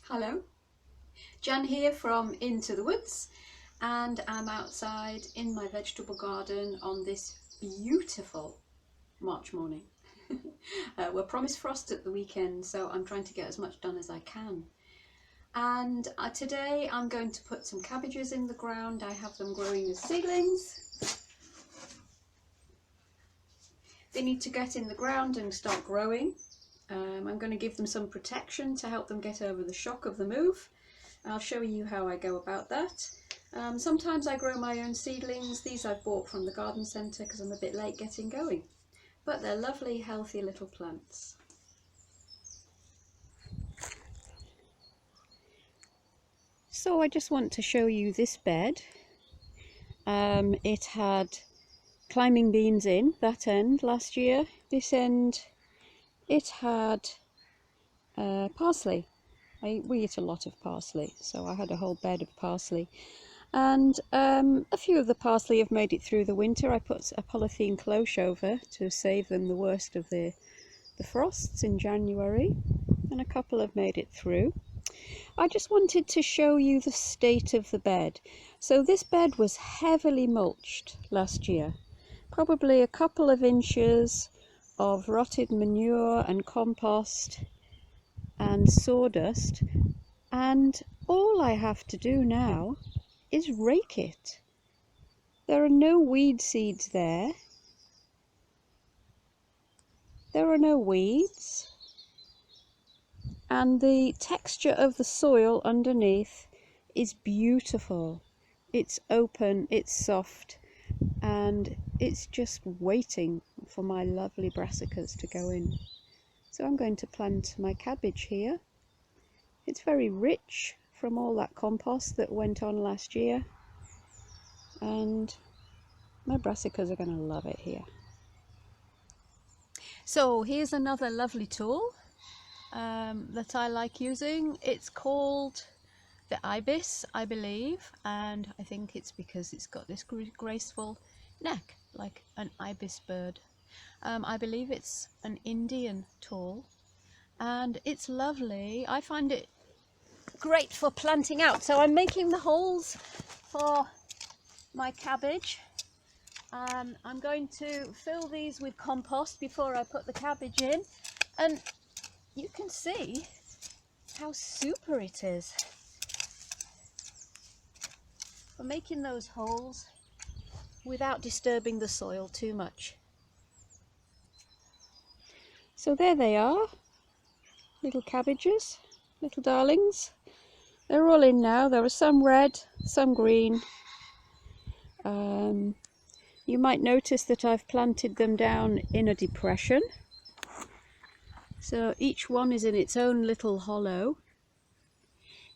Hello, Jan here from Into the Woods, and I'm outside in my vegetable garden on this beautiful March morning. We're promised frost at the weekend, so I'm trying to get as much done as I can. And today I'm going to put some cabbages in the ground. I have them growing as seedlings. They need to get in the ground and start growing. I'm going to give them some protection to help them get over the shock of the move. I'll show you how I go about that. Sometimes I grow my own seedlings. These I've bought from the garden centre because I'm a bit late getting going. But they're lovely, healthy little plants. So I just want to show you this bed. It had climbing beans in that end last year. This end it had parsley. We eat a lot of parsley, so I had a whole bed of parsley. And a few of the parsley have made it through the winter. I put a polythene cloche over to save them the worst of the frosts in January, and a couple have made it through. I just wanted to show you the state of the bed. So this bed was heavily mulched last year, probably a couple of inches of rotted manure and compost and sawdust, and all I have to do now is rake it. There are no weed seeds there. There are no weeds. And the texture of the soil underneath is beautiful. It's open, it's soft, and it's just waiting for my lovely brassicas to go in. So I'm going to plant my cabbage here. It's very rich from all that compost that went on last year, and my brassicas are going to love it here. So here's another lovely tool that I like using. It's called the ibis, I believe, and I think it's because it's got this graceful neck like an ibis bird. I believe it's an Indian tool, and it's lovely. I find it great for planting out. So I'm making the holes for my cabbage. I'm going to fill these with compost before I put the cabbage in, and you can see how super it is for making those holes without disturbing the soil too much. So there they are, little cabbages, little darlings. They're all in now. There are some red, some green. You might notice that I've planted them down in a depression. So each one is in its own little hollow.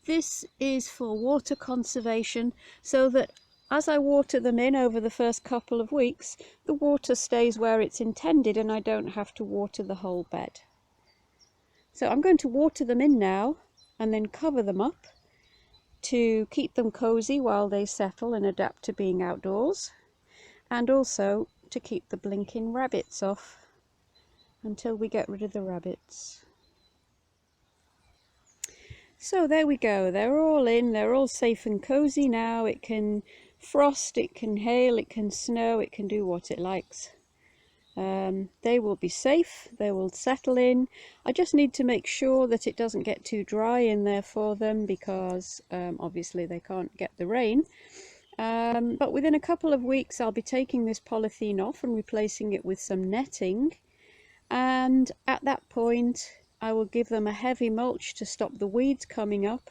This is for water conservation, so that as I water them in over the first couple of weeks, the water stays where it's intended and I don't have to water the whole bed. So I'm going to water them in now and then cover them up to keep them cozy while they settle and adapt to being outdoors, and also to keep the blinking rabbits off until we get rid of the rabbits. So there we go, they're all in, they're all safe and cozy now. It can frost, it can hail, it can snow, it can do what it likes. They will be safe, they will settle in. I just need to make sure that it doesn't get too dry in there for them, because obviously they can't get the rain. But within a couple of weeks I'll be taking this polythene off and replacing it with some netting, and at that point I will give them a heavy mulch to stop the weeds coming up,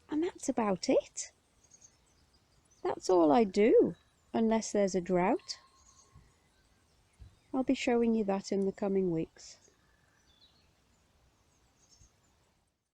and that's about it. That's all I do, unless there's a drought. I'll be showing you that in the coming weeks.